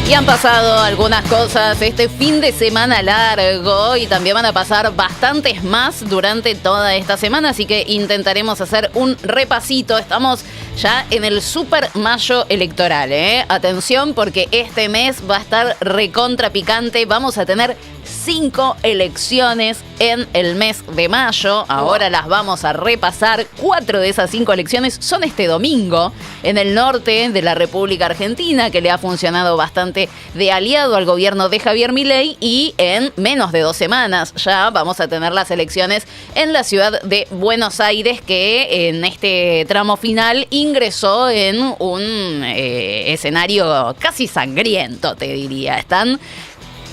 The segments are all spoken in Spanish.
Y han pasado algunas cosas este fin de semana largo y también van a pasar bastantes más durante toda esta semana, así que intentaremos hacer un repasito. Estamos ya en el super mayo electoral, Atención, porque este mes va a estar recontra picante. Vamos a tener 5 elecciones en el mes de mayo. Ahora las vamos a repasar. 4 de esas 5 elecciones son este domingo en el norte de la República Argentina, que le ha funcionado bastante de aliado al gobierno de Javier Milei, y en menos de 2 semanas ya vamos a tener las elecciones en la ciudad de Buenos Aires, que en este tramo final ingresó en un escenario casi sangriento, te diría. Están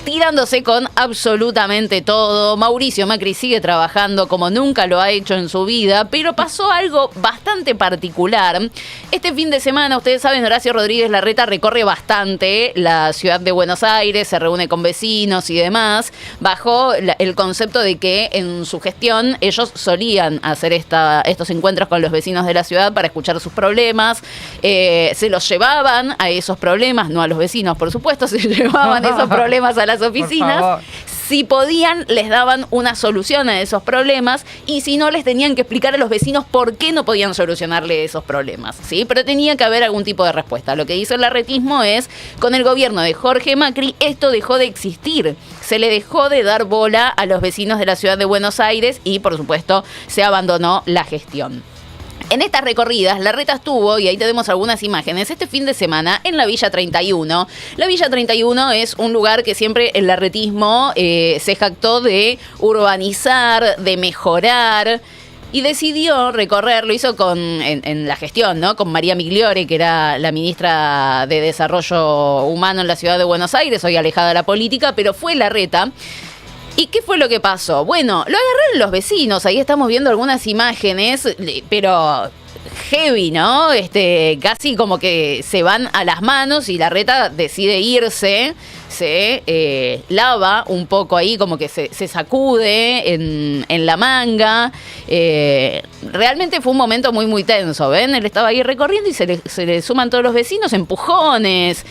tirándose con absolutamente todo. Mauricio Macri sigue trabajando como nunca lo ha hecho en su vida, pero pasó algo bastante particular. Este fin de semana, ustedes saben, Horacio Rodríguez Larreta recorre bastante la ciudad de Buenos Aires, se reúne con vecinos y demás, bajo el concepto de que en su gestión ellos solían hacer estos encuentros con los vecinos de la ciudad para escuchar sus problemas. Se los llevaban a esos problemas, no a los vecinos, por supuesto, se llevaban esos problemas a las oficinas. Si podían, les daban una solución a esos problemas, y si no, les tenían que explicar a los vecinos por qué no podían solucionarle esos problemas, ¿sí? Pero tenía que haber algún tipo de respuesta. Lo que hizo el larretismo es, con el gobierno de Jorge Macri, esto dejó de existir. Se le dejó de dar bola a los vecinos de la ciudad de Buenos Aires y, por supuesto, se abandonó la gestión. En estas recorridas, Larreta estuvo, y ahí tenemos algunas imágenes, este fin de semana en la Villa 31. La Villa 31 es un lugar que siempre el larretismo se jactó de urbanizar, de mejorar, y decidió recorrer, lo hizo en la gestión, ¿no? Con María Migliore, que era la ministra de Desarrollo Humano en la ciudad de Buenos Aires, hoy alejada de la política, pero fue Larreta. ¿Y qué fue lo que pasó? Bueno, lo agarraron los vecinos, ahí estamos viendo algunas imágenes, pero heavy, ¿no? Casi como que se van a las manos y Larreta decide irse, se lava un poco ahí, como que se sacude en la manga. Realmente fue un momento muy, muy tenso, ¿ven? Él estaba ahí recorriendo y se le suman todos los vecinos, empujones,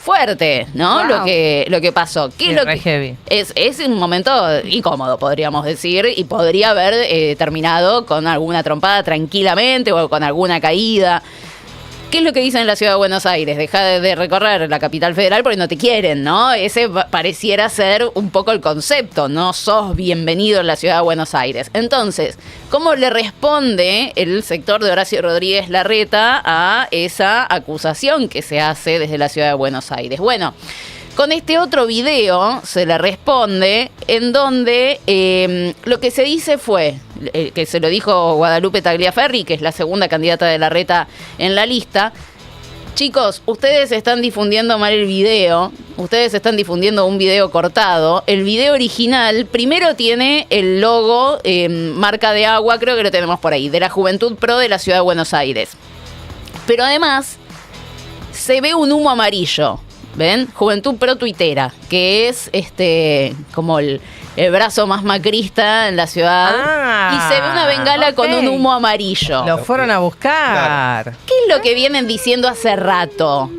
fuerte, ¿no? Wow. Lo que pasó. ¿Qué es lo que heavy? Es un momento incómodo, podríamos decir, y podría haber terminado con alguna trompada tranquilamente o con alguna caída. ¿Qué es lo que dicen en la ciudad de Buenos Aires? Deja de recorrer la capital federal porque no te quieren, ¿no? Ese pareciera ser un poco el concepto. No sos bienvenido en la ciudad de Buenos Aires. Entonces, ¿cómo le responde el sector de Horacio Rodríguez Larreta a esa acusación que se hace desde la ciudad de Buenos Aires? Bueno, con este otro video se le responde, en donde lo que se dice fue, que se lo dijo Guadalupe Tagliaferri, que es la segunda candidata de Larreta en la lista: chicos, ustedes están difundiendo mal el video, ustedes están difundiendo un video cortado. El video original primero tiene el logo, marca de agua, creo que lo tenemos por ahí, de la Juventud Pro de la Ciudad de Buenos Aires. Pero además se ve un humo amarillo. ¿Ven? Juventud Pro Tuitera, que es como el brazo más macrista en la ciudad. Y se ve una bengala con un humo amarillo. Lo fueron a buscar. Claro. ¿Qué es lo que vienen diciendo hace rato?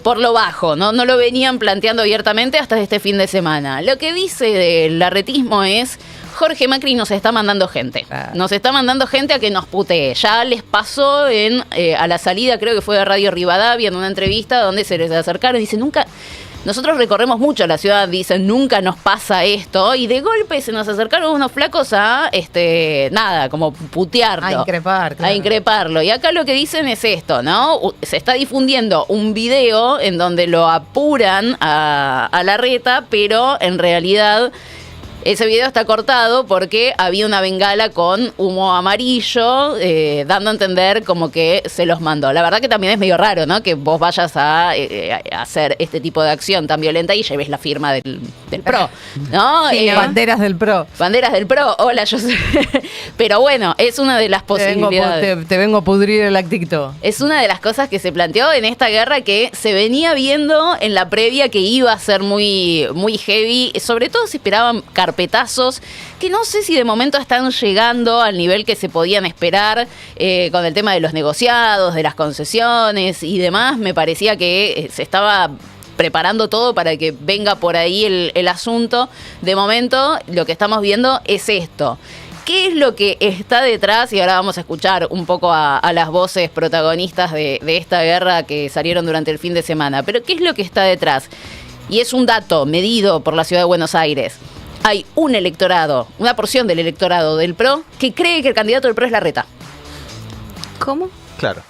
Por lo bajo, ¿no? No lo venían planteando abiertamente hasta este fin de semana. Lo que dice el larretismo es: Jorge Macri nos está mandando gente. Nos está mandando gente a que nos putee. Ya les pasó a la salida, creo que fue de Radio Rivadavia, en una entrevista donde se les acercaron y dicen: nunca, nosotros recorremos mucho la ciudad, dicen, nunca nos pasa esto. Y de golpe se nos acercaron unos flacos a, nada, como putearlo. A increpar, claro. A increparlo. Y acá lo que dicen es esto, ¿no? Se está difundiendo un video en donde lo apuran a Larreta, pero en realidad ese video está cortado porque había una bengala con humo amarillo, dando a entender como que se los mandó. La verdad que también es medio raro, ¿no? Que vos vayas a hacer este tipo de acción tan violenta y lleves la firma del PRO, ¿no? Sí, banderas del PRO. Banderas del PRO, hola, yo sé. Pero bueno, es una de las posibilidades. Te vengo a pudrir el actito. Es una de las cosas que se planteó en esta guerra, que se venía viendo en la previa que iba a ser muy, muy heavy. Sobre todo se esperaban carpetazos que no sé si de momento están llegando al nivel que se podían esperar con el tema de los negociados, de las concesiones y demás. Me parecía que se estaba preparando todo para que venga por ahí el asunto. De momento, lo que estamos viendo es esto. ¿Qué es lo que está detrás? Y ahora vamos a escuchar un poco a las voces protagonistas de esta guerra que salieron durante el fin de semana. Pero ¿qué es lo que está detrás? Y es un dato medido por la Ciudad de Buenos Aires. Hay un electorado, una porción del electorado del PRO, que cree que el candidato del PRO es Larreta. ¿Cómo? Claro.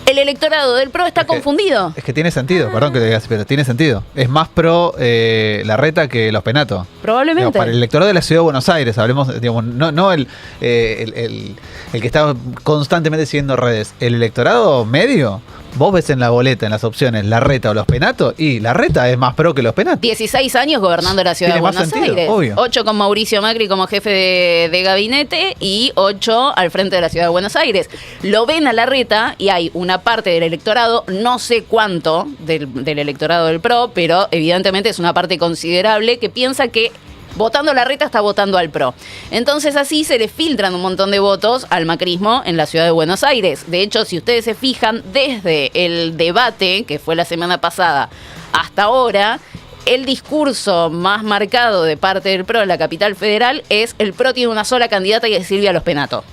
El electorado del PRO está confundido. Es que tiene sentido, perdón que te digas, pero tiene sentido. Es más pro Larreta que los Penato. Probablemente. Digamos, para el electorado de la Ciudad de Buenos Aires, hablemos, digamos, no el que está constantemente siguiendo redes. El electorado medio, vos ves en la boleta, en las opciones, Larreta o los Penato, y Larreta es más pro que los Penato. 16 años gobernando la Ciudad de Tiene más Buenos sentido, Aires. obvio. 8 con Mauricio Macri como jefe de gabinete y 8 al frente de la Ciudad de Buenos Aires. Lo ven a Larreta y hay una parte del electorado, no sé cuánto del electorado del PRO, pero evidentemente es una parte considerable que piensa que votando Larreta está votando al PRO. Entonces así se le filtran un montón de votos al macrismo en la Ciudad de Buenos Aires. De hecho, si ustedes se fijan, desde el debate que fue la semana pasada hasta ahora, el discurso más marcado de parte del PRO en la capital federal es: el PRO tiene una sola candidata y es Silvia Los Penato.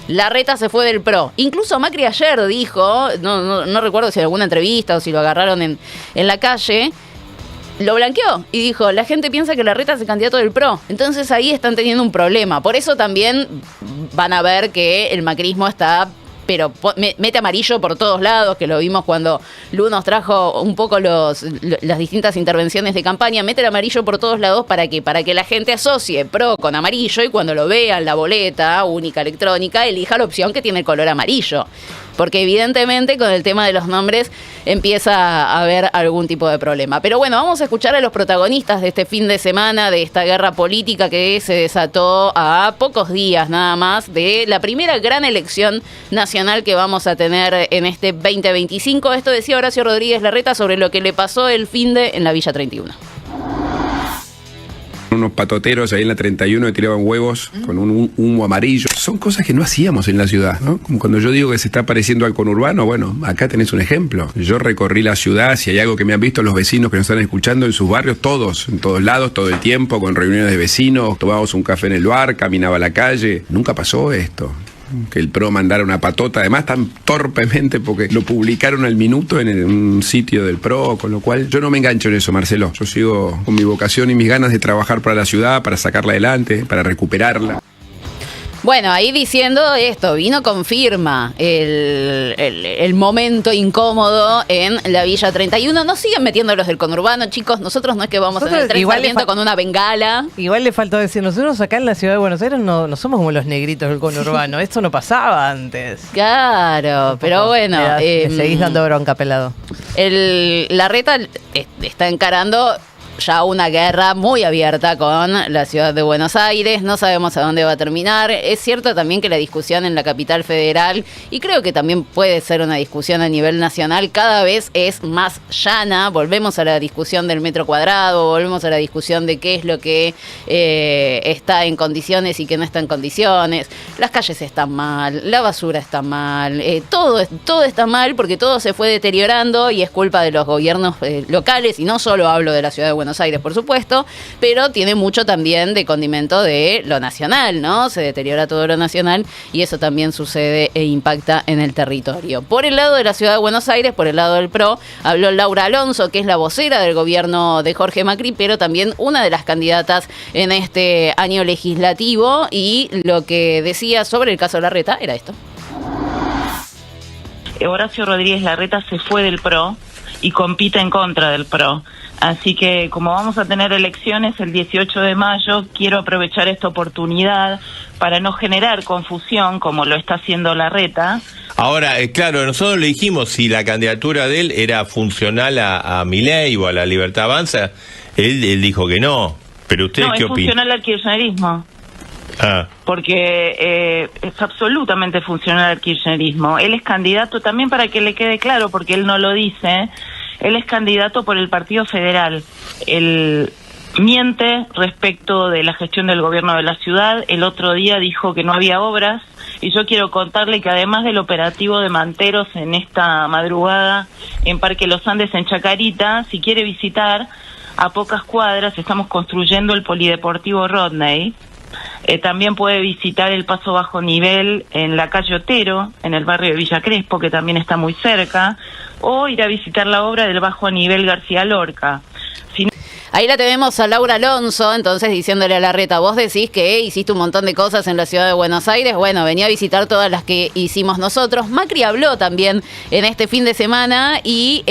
Larreta se fue del PRO. Incluso Macri ayer dijo, no recuerdo si en alguna entrevista o si lo agarraron en la calle, lo blanqueó y dijo: la gente piensa que Larreta es el candidato del PRO. Entonces ahí están teniendo un problema. Por eso también van a ver que el macrismo está, pero mete amarillo por todos lados, que lo vimos cuando Lu nos trajo un poco las distintas intervenciones de campaña. Mete el amarillo por todos lados para que la gente asocie PRO con amarillo y cuando lo vea en la boleta única electrónica elija la opción que tiene el color amarillo. Porque evidentemente con el tema de los nombres empieza a haber algún tipo de problema. Pero bueno, vamos a escuchar a los protagonistas de este fin de semana, de esta guerra política que se desató a pocos días nada más de la primera gran elección nacional que vamos a tener en este 2025. Esto decía Horacio Rodríguez Larreta sobre lo que le pasó el finde en la Villa 31. Unos patoteros ahí en la 31 que tiraban huevos con un humo amarillo. Son cosas que no hacíamos en la ciudad, ¿no? Como cuando yo digo que se está pareciendo al conurbano, bueno, acá tenés un ejemplo. Yo recorrí la ciudad, si hay algo que me han visto los vecinos que nos están escuchando en sus barrios, todos, en todos lados, todo el tiempo, con reuniones de vecinos, tomábamos un café en el bar, caminaba a la calle. Nunca pasó esto. Que el PRO mandara una patota, además tan torpemente porque lo publicaron al minuto en un sitio del PRO, con lo cual yo no me engancho en eso, Marcelo. Yo sigo con mi vocación y mis ganas de trabajar para la ciudad, para sacarla adelante, para recuperarla. Bueno, ahí diciendo esto, vino con firma el momento incómodo en la Villa 31. No siguen metiendo los del conurbano, chicos. Nosotros no es que vamos en el tren saliendo con una bengala. Igual le faltó decir, nosotros acá en la Ciudad de Buenos Aires no somos como los negritos del conurbano. Esto no pasaba antes. Claro, pero bueno. Le seguís dando bronca, pelado. Larreta está encarando ya una guerra muy abierta con la Ciudad de Buenos Aires. No sabemos a dónde va a terminar. Es cierto también que la discusión en la capital federal, y creo que también puede ser una discusión a nivel nacional, cada vez es más llana. Volvemos a la discusión del metro cuadrado, volvemos a la discusión de qué es lo que está en condiciones y qué no está en condiciones. Las calles están mal, la basura está mal, todo está mal porque todo se fue deteriorando y es culpa de los gobiernos locales, y no solo hablo de la Ciudad de Buenos Aires, por supuesto, pero tiene mucho también de condimento de lo nacional, ¿no? Se deteriora todo lo nacional y eso también sucede e impacta en el territorio. Por el lado de la Ciudad de Buenos Aires, por el lado del PRO, habló Laura Alonso, que es la vocera del gobierno de Jorge Macri, pero también una de las candidatas en este año legislativo, y lo que decía sobre el caso Larreta era esto. Horacio Rodríguez Larreta se fue del PRO y compite en contra del PRO. Así que como vamos a tener elecciones el 18 de mayo, quiero aprovechar esta oportunidad para no generar confusión como lo está haciendo Larreta. Ahora, claro, nosotros le dijimos si la candidatura de él era funcional a Milei o a la Libertad Avanza. Él dijo que no. Pero ¿usted qué opina? No, es funcional al kirchnerismo. Porque es absolutamente funcional al kirchnerismo. Él es candidato, también para que le quede claro, porque él no lo dice, él es candidato por el Partido Federal. miente respecto de la gestión del gobierno de la ciudad. El otro día dijo que no había obras, y yo quiero contarle que además del operativo de manteros en esta madrugada en Parque Los Andes, en Chacarita, si quiere visitar, a pocas cuadras estamos construyendo el Polideportivo Rodney. También puede visitar el Paso Bajo Nivel en la calle Otero, en el barrio de Villa Crespo, que también está muy cerca, o ir a visitar la obra del Bajo Nivel García Lorca. Ahí la tenemos a Laura Alonso, entonces diciéndole a Larreta, vos decís que hiciste un montón de cosas en la ciudad de Buenos Aires, bueno, venía a visitar todas las que hicimos nosotros. Macri habló también en este fin de semana y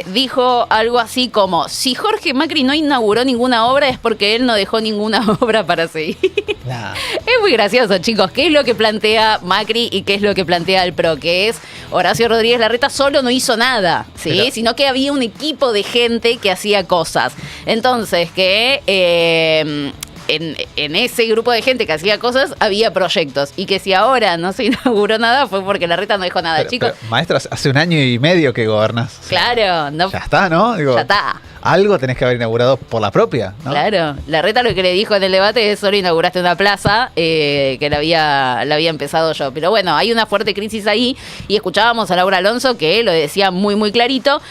dijo algo así como, si Jorge Macri no inauguró ninguna obra es porque él no dejó ninguna obra para seguir. Nah. Es muy gracioso, chicos, ¿qué es lo que plantea Macri y qué es lo que plantea el PRO? Que es, Horacio Rodríguez Larreta solo no hizo nada, ¿sí? Pero, sino que había un equipo de gente que hacía cosas. Entonces, que en ese grupo de gente que hacía cosas, había proyectos. Y que si ahora no se inauguró nada, fue porque Larreta no dejó nada, chicos. Pero, maestra, hace 1 año y medio que gobernás. Claro. No, ya está, ¿no? Digo, ya está. Algo tenés que haber inaugurado por la propia, ¿no? Claro. Larreta lo que le dijo en el debate es, solo inauguraste una plaza que la había empezado yo. Pero bueno, hay una fuerte crisis ahí y escuchábamos a Laura Alonso que lo decía muy, muy clarito.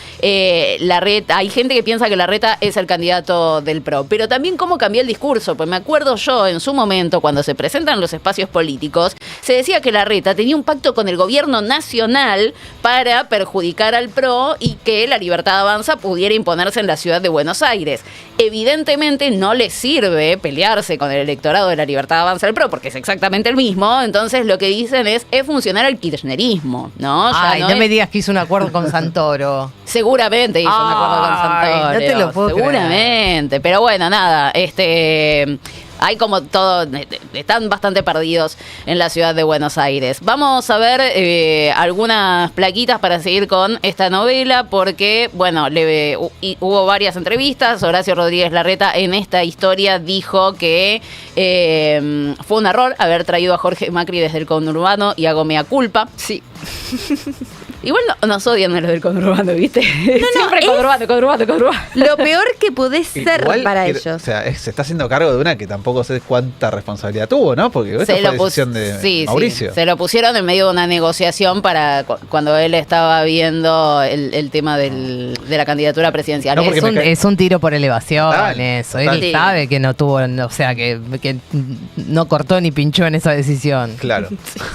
Larreta, hay gente que piensa que Larreta es el candidato del PRO. Pero también cómo cambió el discurso. Pues me acuerdo yo, en su momento, cuando se presentan los espacios políticos, se decía que Larreta tenía un pacto con el gobierno nacional para perjudicar al PRO y que la Libertad Avanza pudiera imponerse en la ciudad de Buenos Aires. Evidentemente no le sirve pelearse con el electorado de la Libertad Avanza del PRO, porque es exactamente el mismo. Entonces lo que dicen es funcionar al kirchnerismo, ¿no? Ay, no me digas que hizo un acuerdo con Santoro. Seguramente hizo un acuerdo con Santoro. No te lo puedo seguramente, creer. Pero bueno, nada, hay como todo, están bastante perdidos en la ciudad de Buenos Aires. Vamos a ver algunas plaquitas para seguir con esta novela, porque, bueno, hubo varias entrevistas. Horacio Rodríguez Larreta en esta historia dijo que fue un error haber traído a Jorge Macri desde el conurbano y hago mea culpa. Sí. Igual nos odian los del conurbano, ¿viste? No, siempre conurbano. Lo peor que podés ser igual para ellos. O sea, se está haciendo cargo de una que tampoco sé cuánta responsabilidad tuvo, ¿no? Porque esa fue la decisión de Mauricio. Sí, se lo pusieron en medio de una negociación para cuando él estaba viendo el tema de la candidatura presidencial. No, es un tiro por elevación, eso. Total. Él sabe que no tuvo, o sea, que no cortó ni pinchó en esa decisión. Claro.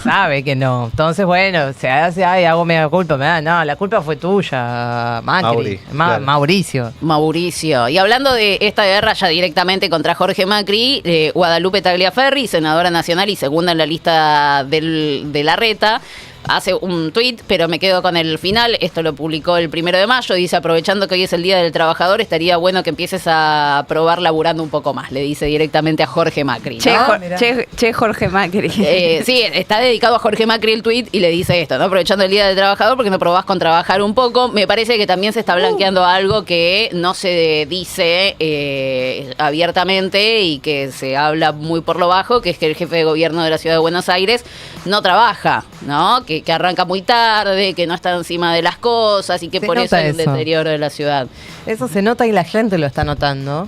Sabe que no. Entonces, bueno, se hace, hago mea culpa. No, la culpa fue tuya, Macri. Mauricio. Y hablando de esta guerra ya directamente contra Jorge Macri, Guadalupe Tagliaferri, senadora nacional y segunda en la lista de Larreta, hace un tuit, pero me quedo con el final. Esto lo publicó el 1 de mayo. Dice, aprovechando que hoy es el Día del Trabajador, estaría bueno que empieces a probar laburando un poco más. Le dice directamente a Jorge Macri, ¿no? Che, Jorge Macri. Sí, está dedicado a Jorge Macri el tuit y le dice esto, ¿no? Aprovechando el Día del Trabajador, porque no probás con trabajar un poco. Me parece que también se está blanqueando algo que no se dice abiertamente y que se habla muy por lo bajo, que es que el jefe de gobierno de la Ciudad de Buenos Aires no trabaja, ¿no? Que arranca muy tarde, que no está encima de las cosas y que por eso hay un deterioro de la ciudad. Eso se nota y la gente lo está notando.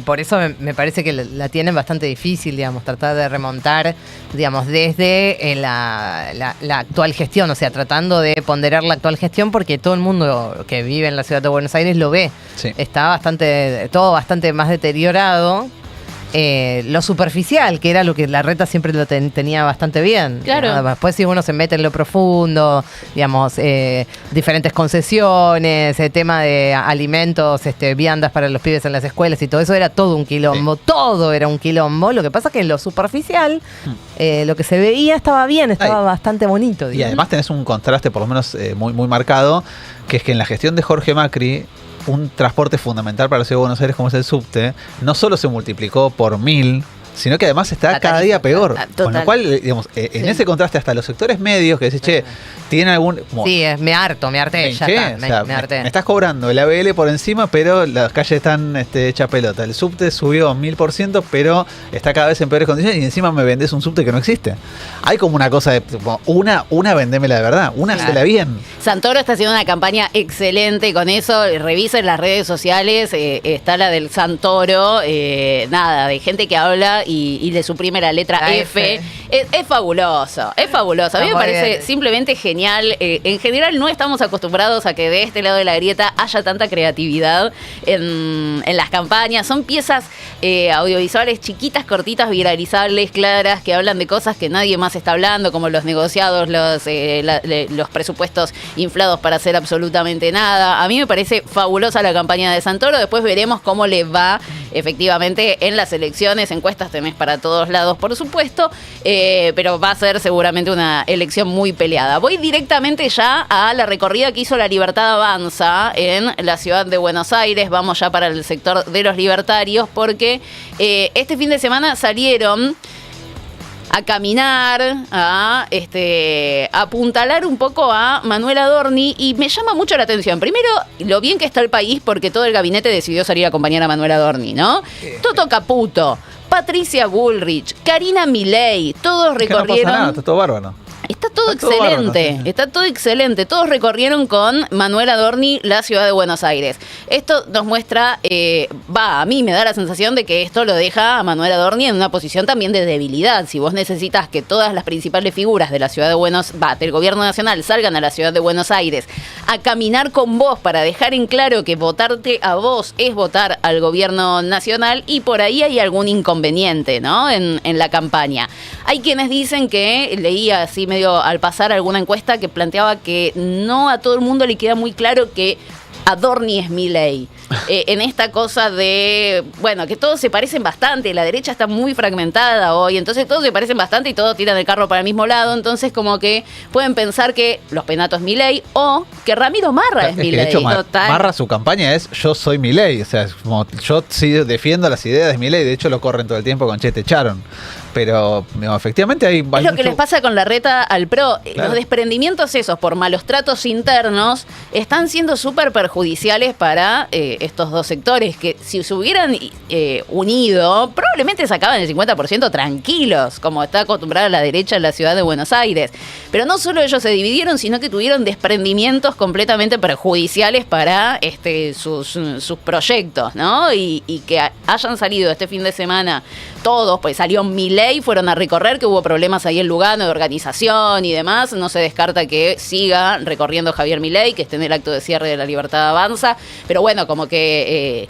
Por eso me parece que la tienen bastante difícil, digamos, tratar de remontar, digamos, desde la actual gestión, o sea, tratando de ponderar la actual gestión, porque todo el mundo que vive en la ciudad de Buenos Aires lo ve. Sí. Está todo bastante más deteriorado. Lo superficial, que era lo que Larreta siempre lo tenía bastante bien. Claro. Después si uno se mete en lo profundo, digamos, diferentes concesiones, tema de alimentos, viandas para los pibes en las escuelas y todo eso era todo un quilombo. Sí. Todo era un quilombo. Lo que pasa es que en lo superficial, lo que se veía estaba bien, estaba bastante bonito. Y además tenés un contraste por lo menos muy, muy marcado, que es que en la gestión de Jorge Macri, un transporte fundamental para la Ciudad de Buenos Aires como es el subte, no solo se multiplicó por 1000, sino que además está cada día peor. Total. Con lo cual, digamos, en ese contraste hasta los sectores medios que dicen, che, ¿Tiene algún...? Sí, me harté, ya ¿Qué? está, O sea, me harté. me estás cobrando el ABL por encima, pero las calles están hechas pelota. El subte subió 1000%, pero está cada vez en peores condiciones y encima me vendés un subte que no existe. Hay como una cosa de... Una vendémela de verdad, una hacela bien. Santoro está haciendo una campaña excelente con eso. Revisen las redes sociales, está la del Santoro, de gente que habla y le suprime la letra La F. Es fabuloso, es fabuloso. A mí me parece simplemente genial. En general no estamos acostumbrados a que de este lado de la grieta haya tanta creatividad en las campañas. Son piezas audiovisuales chiquitas, cortitas, viralizables, claras, que hablan de cosas que nadie más está hablando, como los negociados, los presupuestos inflados para hacer absolutamente nada. A mí me parece fabulosa la campaña de Santoro. Después veremos cómo le va efectivamente en las elecciones. Encuestas tenés para todos lados, por supuesto, pero va a ser seguramente una elección muy peleada. Voy directamente ya a la recorrida que hizo la Libertad Avanza en la ciudad de Buenos Aires. Vamos ya para el sector de los libertarios porque este fin de semana salieron a caminar, a apuntalar un poco a Manuel Adorni y me llama mucho la atención. Primero, lo bien que está el país porque todo el gabinete decidió salir a acompañar a Manuel Adorni, ¿no? Toto Caputo, Patricia Bullrich, Karina Milei, todos recorrieron... Que no pasa nada, está todo bárbaro. Está todo excelente, bárbaro, sí. Está todo excelente. Todos recorrieron con Manuel Adorni la ciudad de Buenos Aires. Esto nos muestra, a mí me da la sensación de que esto lo deja a Manuel Adorni en una posición también de debilidad. Si vos necesitas que todas las principales figuras de la ciudad de del gobierno nacional salgan a la ciudad de Buenos Aires a caminar con vos para dejar en claro que votarte a vos es votar al gobierno nacional, y por ahí hay algún inconveniente, ¿no? En la campaña. Hay quienes dicen que, leía así medio al pasar alguna encuesta que planteaba que no a todo el mundo le queda muy claro que Adorni es Milei. En esta cosa de, que todos se parecen bastante, la derecha está muy fragmentada hoy, entonces todos se parecen bastante y todos tiran el carro para el mismo lado, entonces como que pueden pensar que Los Penato es Milei o que Ramiro Marra es Milei. De hecho, Marra, su campaña es yo soy Milei, o sea, es como, yo sí defiendo las ideas de Milei, de hecho lo corren todo el tiempo con te echaron. Pero efectivamente hay... Es lo que les pasa con la reta al PRO. Claro. Los desprendimientos esos por malos tratos internos están siendo súper perjudiciales para estos dos sectores, que si se hubieran unido, probablemente sacaban el 50% tranquilos, como está acostumbrada la derecha en la ciudad de Buenos Aires. Pero no solo ellos se dividieron, sino que tuvieron desprendimientos completamente perjudiciales para sus proyectos, ¿no? Y que hayan salido este fin de semana todos, pues salió Milei, fueron a recorrer, que hubo problemas ahí en Lugano de organización y demás. No se descarta que siga recorriendo Javier Milei, que esté en el acto de cierre de la Libertad Avanza. Pero bueno, como que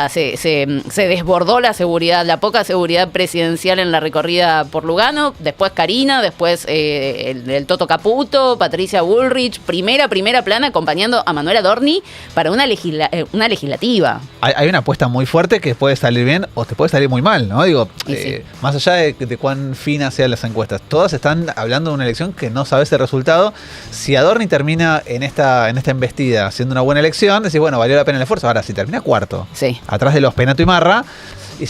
se desbordó la seguridad, la poca seguridad presidencial en la recorrida por Lugano. Después Karina, después el Toto Caputo, Patricia Bullrich, primera plana acompañando a Manuel Adorni para una legislativa. Hay una apuesta muy fuerte que puede salir bien o te puede salir muy mal, ¿no? Digo, sí. Más allá de cuán finas sean las encuestas, todas están hablando de una elección que no sabes el resultado. Si Adorni termina en esta embestida haciendo una buena elección, decís, bueno, valió la pena el esfuerzo. Ahora, si termina cuarto, sí, atrás de Los Penato y Marra,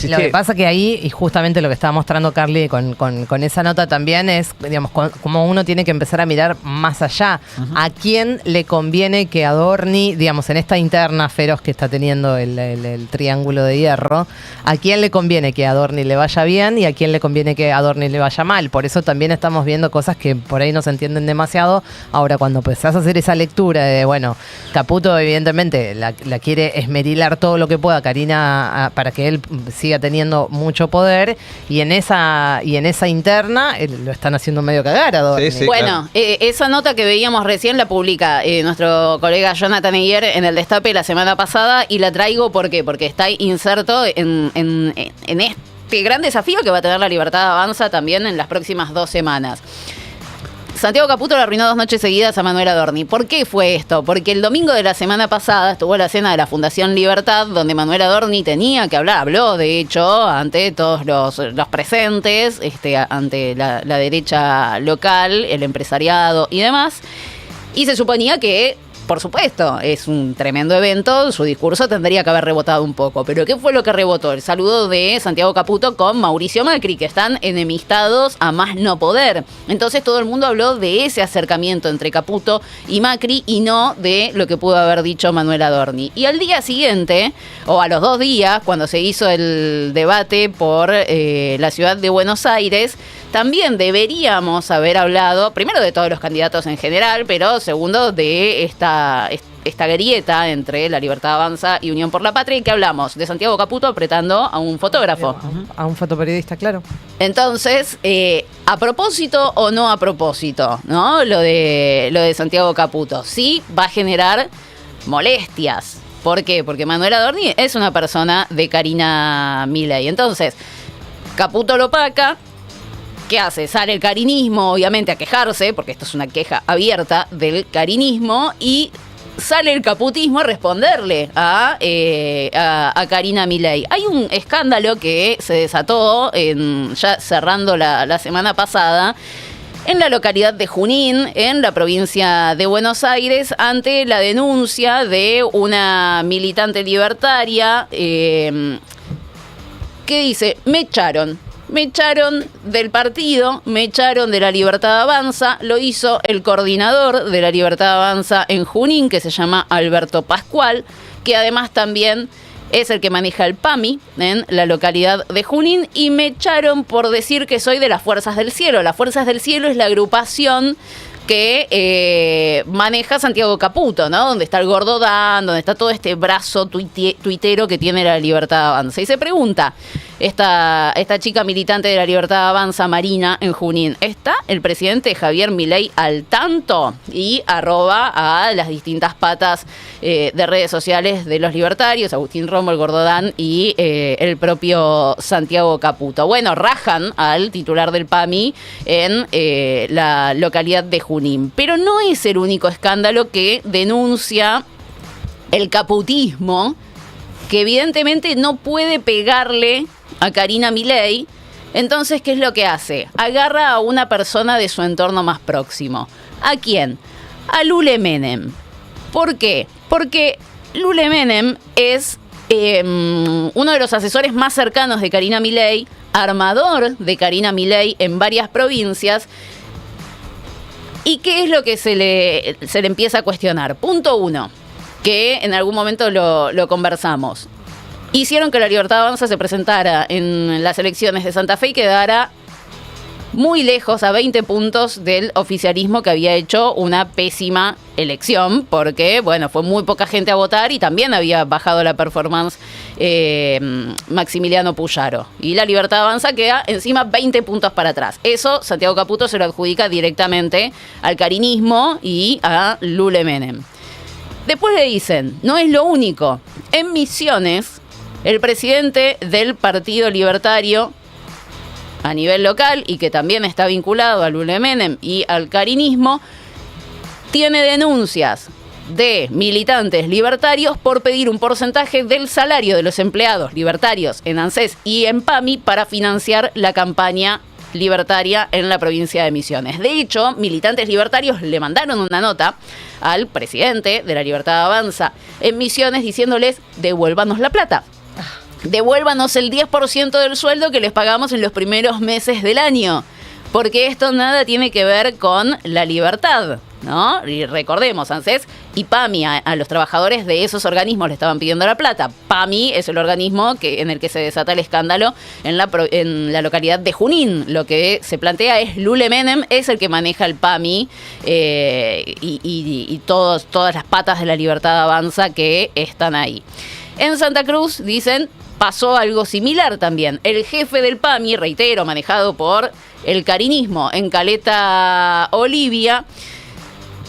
lo que pasa que ahí, y justamente lo que estaba mostrando Carly con esa nota también es, digamos, como uno tiene que empezar a mirar más allá. Uh-huh. ¿A quién le conviene que Adorni, digamos, en esta interna feroz que está teniendo el triángulo de hierro, a quién le conviene que Adorni le vaya bien y a quién le conviene que Adorni le vaya mal? Por eso también estamos viendo cosas que por ahí no se entienden demasiado. Ahora, cuando empezás a hacer esa lectura de, Caputo evidentemente la quiere esmerilar todo lo que pueda Karina para que él siga teniendo mucho poder, y en esa interna lo están haciendo medio cagar a Adorni. Sí, bueno, claro. Esa nota que veíamos recién la publica nuestro colega Jonathan Eyer en el Destape la semana pasada, y la traigo porque está inserto en este gran desafío que va a tener la Libertad Avanza también en las próximas 2 semanas. Santiago Caputo le arruinó 2 noches seguidas a Manuel Adorni. ¿Por qué fue esto? Porque el domingo de la semana pasada estuvo la cena de la Fundación Libertad, donde Manuel Adorni tenía que hablar, habló de hecho ante todos los presentes, ante la derecha local, el empresariado y demás. Y se suponía que por supuesto, es un tremendo evento, su discurso tendría que haber rebotado un poco. Pero ¿qué fue lo que rebotó? El saludo de Santiago Caputo con Mauricio Macri, que están enemistados a más no poder. Entonces todo el mundo habló de ese acercamiento entre Caputo y Macri y no de lo que pudo haber dicho Manuel Adorni. Y al día siguiente, o a los 2 días, cuando se hizo el debate por la ciudad de Buenos Aires, también deberíamos haber hablado, primero de todos los candidatos en general, pero segundo de esta grieta entre La Libertad Avanza y Unión por la Patria, y que hablamos de Santiago Caputo apretando a un fotógrafo. A un fotoperiodista, claro. Entonces, a propósito o no a propósito, ¿no? Lo de Santiago Caputo sí va a generar molestias. ¿Por qué? Porque Manuel Adorni es una persona de Karina Milei. Entonces, Caputo lo opaca. ¿Qué hace? Sale el carinismo, obviamente, a quejarse, porque esto es una queja abierta del carinismo, y sale el caputismo a responderle a Karina Milei. Hay un escándalo que se desató ya cerrando la semana pasada en la localidad de Junín, en la provincia de Buenos Aires, ante la denuncia de una militante libertaria que dice: me echaron del partido, me echaron de La Libertad Avanza. Lo hizo el coordinador de La Libertad Avanza en Junín, que se llama Alberto Pascual, que además también es el que maneja el PAMI en la localidad de Junín, y me echaron por decir que soy de las Fuerzas del Cielo. Las Fuerzas del Cielo es la agrupación que maneja Santiago Caputo, ¿no? Donde está el Gordo Dan, donde está todo este brazo tuitero que tiene La Libertad Avanza. Y se pregunta esta chica militante de La Libertad Avanza, Marina, en Junín: ¿está el presidente Javier Milei al tanto? Y arroba a las distintas patas de redes sociales de los libertarios, Agustín Romo, el Gordo Dan y el propio Santiago Caputo. Bueno, rajan al titular del PAMI en la localidad de Junín. Pero no es el único escándalo que denuncia el caputismo, que evidentemente no puede pegarle a Karina Milei. Entonces, ¿qué es lo que hace? Agarra a una persona de su entorno más próximo. ¿A quién? A Lule Menem. ¿Por qué? Porque Lule Menem es uno de los asesores más cercanos de Karina Milei, armador de Karina Milei en varias provincias. ¿Y qué es lo que se le empieza a cuestionar? Punto 1, que en algún momento lo conversamos. Hicieron que La Libertad Avanza se presentara en las elecciones de Santa Fe y quedara muy lejos, a 20 puntos del oficialismo, que había hecho una pésima elección, porque, bueno, fue muy poca gente a votar y también había bajado la performance Maximiliano Puyaro. Y La Libertad Avanza queda encima 20 puntos para atrás. Eso Santiago Caputo se lo adjudica directamente al carinismo y a Lule Menem. Después le dicen: no es lo único. En Misiones, el presidente del Partido Libertario a nivel local, y que también está vinculado a Lule Menem y al carinismo, tiene denuncias de militantes libertarios por pedir un porcentaje del salario de los empleados libertarios en ANSES y en PAMI para financiar la campaña libertaria en la provincia de Misiones. De hecho, militantes libertarios le mandaron una nota al presidente de La Libertad Avanza en Misiones diciéndoles: devuélvanos la plata. Devuélvanos el 10% del sueldo que les pagamos en los primeros meses del año, porque esto nada tiene que ver con la libertad, ¿no? Y recordemos, ANSES y PAMI, a los trabajadores de esos organismos le estaban pidiendo la plata. PAMI es el organismo en el que se desata el escándalo en la localidad de Junín. Lo que se plantea es: Lule Menem es el que maneja el PAMI y todas las patas de La Libertad Avanza que están ahí. En Santa Cruz, dicen, pasó algo similar también. El jefe del PAMI, reitero, manejado por el carinismo en Caleta Olivia,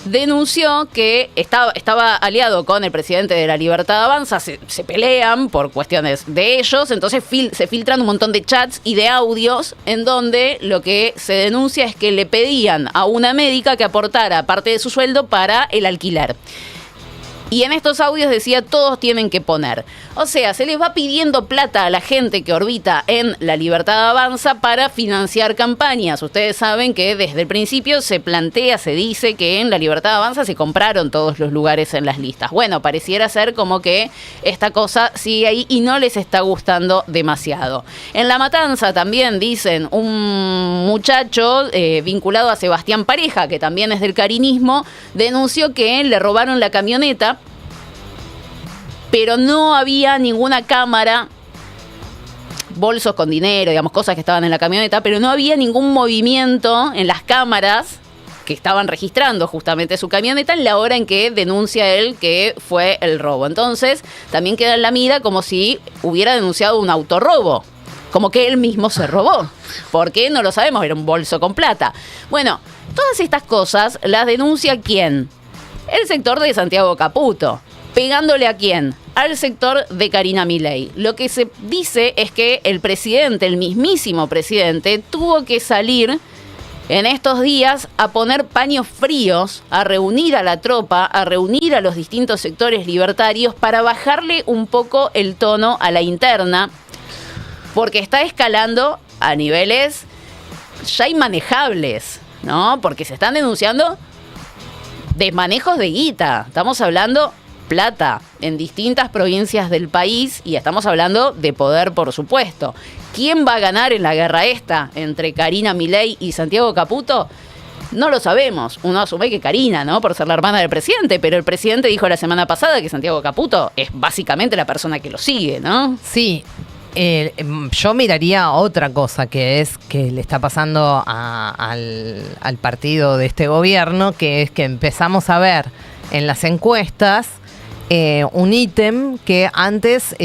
denunció que estaba aliado con el presidente de La Libertad Avanza, se pelean por cuestiones de ellos, entonces se filtran un montón de chats y de audios en donde lo que se denuncia es que le pedían a una médica que aportara parte de su sueldo para el alquiler. Y en estos audios decía, todos tienen que poner. O sea, se les va pidiendo plata a la gente que orbita en La Libertad Avanza para financiar campañas. Ustedes saben que desde el principio se plantea, se dice que en La Libertad Avanza se compraron todos los lugares en las listas. Bueno, pareciera ser como que esta cosa sigue ahí y no les está gustando demasiado. En La Matanza también dicen un muchacho vinculado a Sebastián Pareja, que también es del carinismo, denunció que le robaron la camioneta, pero no había ninguna cámara, bolsos con dinero, digamos, cosas que estaban en la camioneta, pero no había ningún movimiento en las cámaras que estaban registrando justamente su camioneta en la hora en que denuncia él que fue el robo. Entonces, también queda en la mira como si hubiera denunciado un autorrobo, como que él mismo se robó. ¿Por qué? No lo sabemos, era un bolso con plata. Bueno, todas estas cosas las denuncia ¿quién? El sector de Santiago Caputo. ¿Pegándole a quién? Al sector de Karina Milei. Lo que se dice es que el presidente, el mismísimo presidente, tuvo que salir en estos días a poner paños fríos, a reunir a la tropa, a reunir a los distintos sectores libertarios para bajarle un poco el tono a la interna, porque está escalando a niveles ya inmanejables, ¿no? Porque se están denunciando desmanejos de guita. Estamos hablando plata en distintas provincias del país y estamos hablando de poder, por supuesto. ¿Quién va a ganar en la guerra esta entre Karina Milei y Santiago Caputo? No lo sabemos. Uno asume que Karina, ¿no? Por ser la hermana del presidente, pero el presidente dijo la semana pasada que Santiago Caputo es básicamente la persona que lo sigue, ¿no? Sí. Yo miraría otra cosa que es que le está pasando al partido de este gobierno, que es que empezamos a ver en las encuestas un ítem que antes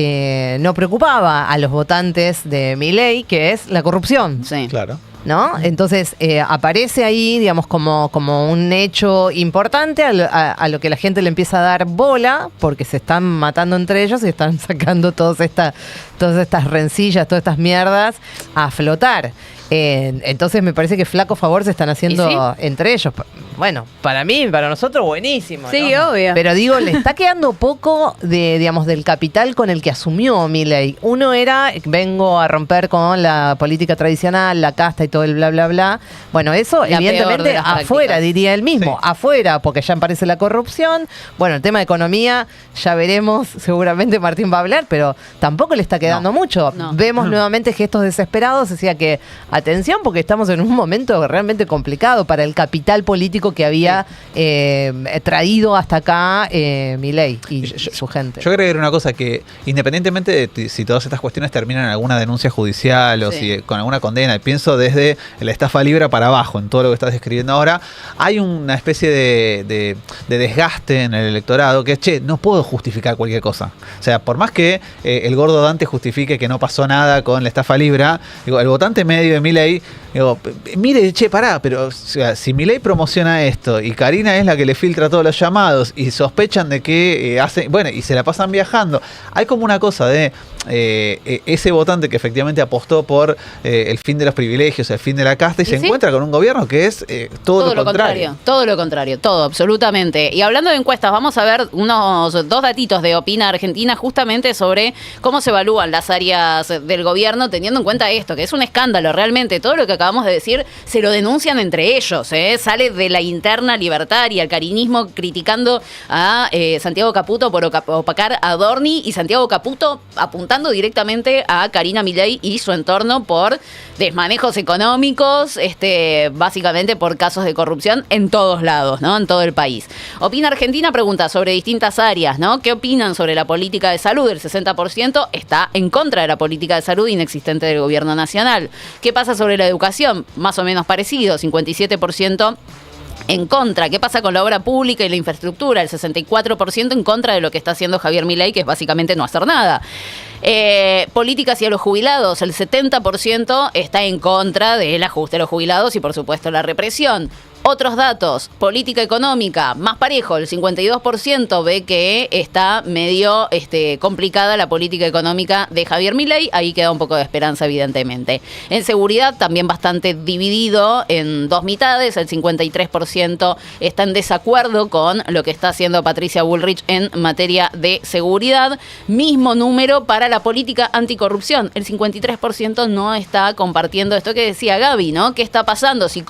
no preocupaba a los votantes de Milei, que es la corrupción. Sí. Claro. ¿No? Entonces aparece ahí, digamos, como un hecho importante a lo que la gente le empieza a dar bola, porque se están matando entre ellos y están sacando todas estas rencillas, todas estas mierdas a flotar. Entonces me parece que flaco favor se están haciendo entre ellos. Bueno, para mí, para nosotros, buenísimo, ¿no? Sí, obvio. Pero digo, le está quedando poco del capital con el que asumió Milei. Uno era, vengo a romper con la política tradicional, la casta y todo el bla, bla, bla. Bueno, eso La evidentemente peor de las afuera, prácticas. diría él mismo. Sí. Afuera, porque ya aparece la corrupción. Bueno, el tema de economía, ya veremos, seguramente Martín va a hablar, pero tampoco le está quedando mucho. No. Vemos nuevamente gestos desesperados, decía que, atención, porque estamos en un momento realmente complicado para el capital político que había traído hasta acá Milei y su gente. Yo agregaría una cosa, que independientemente de si todas estas cuestiones terminan en alguna denuncia judicial o si con alguna condena, y pienso desde la estafa libre para abajo, en todo lo que estás describiendo ahora, hay una especie de desgaste en el electorado que es, no puedo justificar cualquier cosa. O sea, por más que el gordo Dante justifique que no pasó nada con la estafa libra, digo, el votante medio de Milei, digo, mire, pará, pero o sea, si Milei promociona esto y Karina es la que le filtra todos los llamados y sospechan de que y se la pasan viajando, hay como una cosa de ese votante que efectivamente apostó por el fin de los privilegios, el fin de la casta, y se encuentra con un gobierno que es todo lo contrario. Todo lo contrario, todo, absolutamente. Y hablando de encuestas, vamos a ver unos 2 datitos de Opina Argentina justamente sobre cómo se evalúan las áreas del gobierno, teniendo en cuenta esto, que es un escándalo realmente. Todo lo que acabamos de decir se lo denuncian entre ellos, sale de la interna libertaria, el carinismo criticando a Santiago Caputo por opacar a Adorni, y Santiago Caputo apuntando directamente a Karina Milei y su entorno por desmanejos económicos, básicamente por casos de corrupción en todos lados, ¿no? En todo el país. Opina Argentina pregunta sobre distintas áreas, ¿no? ¿Qué opinan sobre la política de salud? El 60% está en contra de la política de salud inexistente del gobierno nacional. ¿Qué pasa sobre la educación? Más o menos parecido, 57% en contra. ¿Qué pasa con la obra pública y la infraestructura? El 64% en contra de lo que está haciendo Javier Milei, que es básicamente no hacer nada. Política hacia los jubilados, el 70% está en contra del ajuste a los jubilados y por supuesto la represión. Otros datos, política económica, más parejo, el 52% ve que está medio complicada la política económica de Javier Milei, ahí queda un poco de esperanza evidentemente. En seguridad también bastante dividido en dos mitades, el 53% está en desacuerdo con lo que está haciendo Patricia Bullrich en materia de seguridad, mismo número para la política anticorrupción, el 53% no está compartiendo esto que decía Gaby, ¿no? ¿Qué está pasando? Si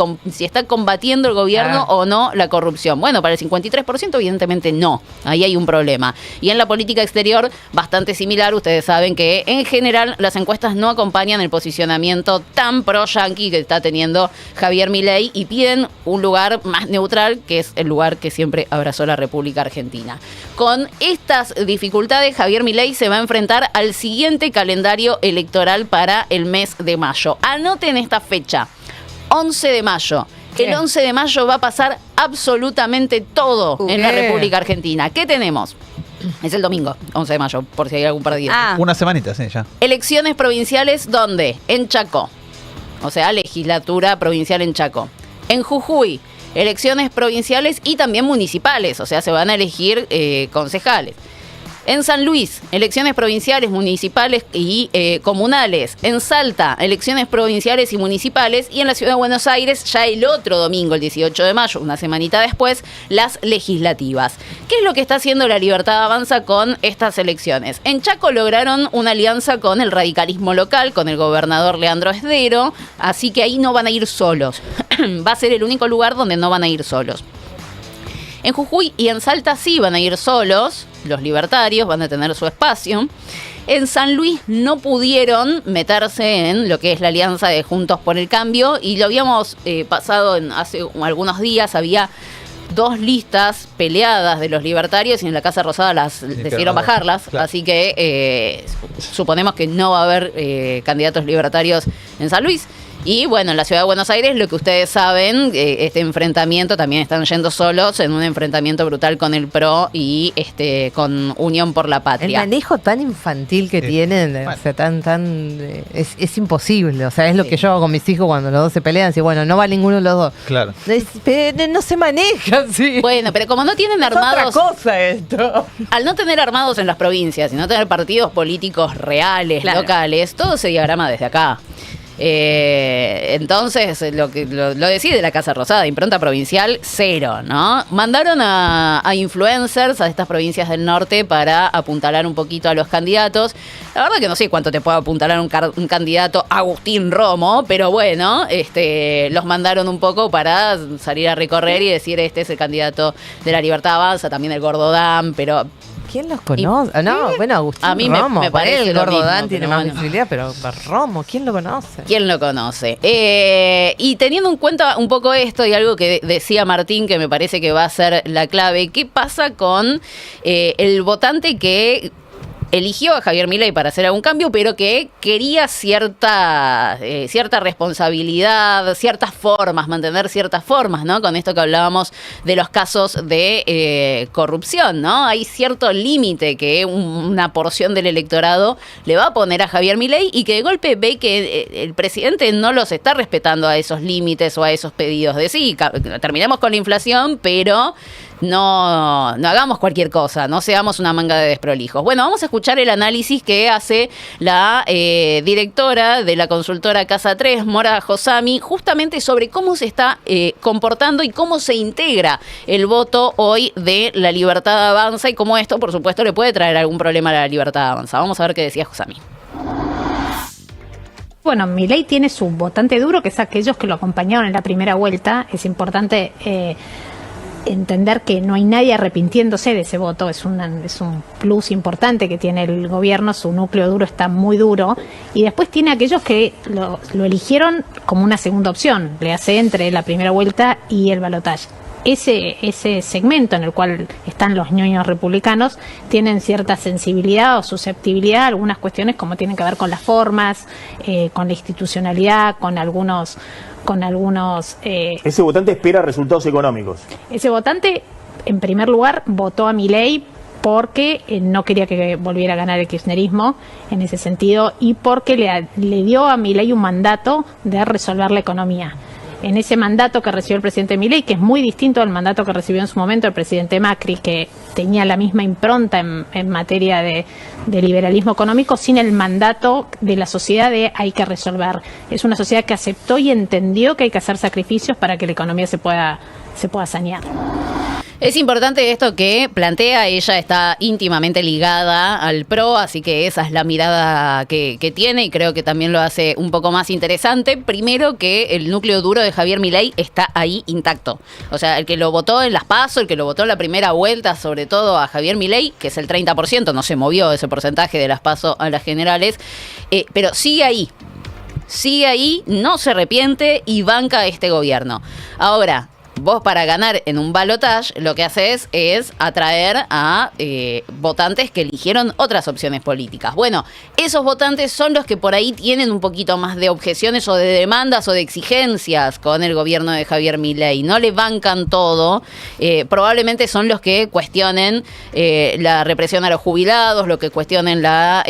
está combatiendo el gobierno o no la corrupción. Bueno, para el 53% evidentemente no. Ahí hay un problema. Y en la política exterior, bastante similar. Ustedes saben que en general las encuestas no acompañan el posicionamiento tan pro-yanqui que está teniendo Javier Milei y piden un lugar más neutral, que es el lugar que siempre abrazó la República Argentina. Con estas dificultades, Javier Milei se va a enfrentar al siguiente calendario electoral para el mes de mayo. Anoten esta fecha, 11 de mayo. El 11 de mayo va a pasar absolutamente todo en la República Argentina. ¿Qué tenemos? Es el domingo, 11 de mayo, por si hay algún par de días. Una semanita, sí, ya. Elecciones provinciales, ¿dónde? En Chaco. O sea, legislatura provincial en Chaco. En Jujuy, elecciones provinciales y también municipales. O sea, se van a elegir concejales. En San Luis, elecciones provinciales, municipales y comunales. En Salta, elecciones provinciales y municipales. Y en la Ciudad de Buenos Aires, ya el otro domingo, el 18 de mayo, una semanita después, las legislativas. ¿Qué es lo que está haciendo La Libertad Avanza con estas elecciones? En Chaco lograron una alianza con el radicalismo local, con el gobernador Leandro Esdero, así que ahí no van a ir solos. Va a ser el único lugar donde no van a ir solos. En Jujuy y en Salta sí van a ir solos, los libertarios van a tener su espacio. En San Luis no pudieron meterse en lo que es la alianza de Juntos por el Cambio y lo habíamos pasado hace algunos días, había dos listas peleadas de los libertarios y en la Casa Rosada decidieron bajarlas, claro. Así que suponemos que no va a haber candidatos libertarios en San Luis. Y bueno, en la Ciudad de Buenos Aires, lo que ustedes saben, este enfrentamiento, también están yendo solos en un enfrentamiento brutal con el PRO y con Unión por la Patria. El manejo tan infantil que tienen, o sea, es imposible. O sea, es lo que yo hago con mis hijos cuando los dos se pelean, y bueno, no va ninguno de los dos. Claro. No se manejan, sí. Bueno, pero como no tienen armados... Es otra cosa esto. Al no tener armados en las provincias y no tener partidos políticos reales, locales, todo se diagrama desde acá. Entonces lo decide la Casa Rosada, impronta provincial cero, ¿no? Mandaron a influencers a estas provincias del norte para apuntalar un poquito a los candidatos. La verdad que no sé cuánto te puede apuntalar un candidato Agustín Romo, pero bueno, los mandaron un poco para salir a recorrer y decir este es el candidato de La Libertad Avanza, también el Gordo Dan, pero... ¿Quién los conoce? Bueno, Agustín a mí Romo, me parece el Gordo Dan tiene más bueno. visibilidad, pero Romo, ¿quién lo conoce? ¿Quién lo conoce? Y teniendo en cuenta un poco esto y algo que decía Martín, que me parece que va a ser la clave, ¿qué pasa con el votante que eligió a Javier Milei para hacer algún cambio, pero que quería cierta responsabilidad, ciertas formas, mantener ciertas formas, ¿no? Con esto que hablábamos de los casos de corrupción, ¿no? Hay cierto límite que una porción del electorado le va a poner a Javier Milei y que de golpe ve que el presidente no los está respetando a esos límites o a esos pedidos de sí, terminemos con la inflación, pero... No hagamos cualquier cosa, no seamos una manga de desprolijos. Bueno, vamos a escuchar el análisis que hace la directora de la consultora Casa 3, Mora Josami, justamente sobre cómo se está comportando y cómo se integra el voto hoy de La Libertad Avanza y cómo esto, por supuesto, le puede traer algún problema a La Libertad Avanza. Vamos a ver qué decía Josami. Bueno, Milei tiene su votante duro, que es aquellos que lo acompañaron en la primera vuelta. Es importante... entender que no hay nadie arrepintiéndose de ese voto, es un plus importante que tiene el gobierno, su núcleo duro está muy duro, y después tiene aquellos que lo eligieron como una segunda opción, le hace entre la primera vuelta y el balotaje. Ese segmento en el cual están los ñoños republicanos tienen cierta sensibilidad o susceptibilidad a algunas cuestiones como tienen que ver con las formas, con la institucionalidad, con algunos ese votante espera resultados económicos. Ese votante, en primer lugar, votó a Milei porque no quería que volviera a ganar el kirchnerismo en ese sentido y porque le dio a Milei un mandato de resolver la economía. en ese mandato que recibió el presidente Milei, que es muy distinto al mandato que recibió en su momento el presidente Macri, que tenía la misma impronta en materia de liberalismo económico, sin el mandato de la sociedad de hay que resolver. Es una sociedad que aceptó y entendió que hay que hacer sacrificios para que la economía se pueda sanear. Es importante esto que plantea, ella está íntimamente ligada al PRO, así que esa es la mirada que tiene y creo que también lo hace un poco más interesante. Primero que el núcleo duro de Javier Milei está ahí intacto. O sea, el que lo votó en las PASO, el que lo votó en la primera vuelta, sobre todo a Javier Milei, que es el 30%, no se movió ese porcentaje de las PASO a las generales, pero sigue ahí, no se arrepiente y banca a este gobierno. Ahora, vos para ganar en un balotaje lo que haces es atraer a votantes que eligieron otras opciones políticas. Bueno, esos votantes son los que por ahí tienen un poquito más de objeciones o de demandas o de exigencias con el gobierno de Javier Milei. No le bancan todo. Probablemente son los que cuestionen la represión a los jubilados, los que cuestionen la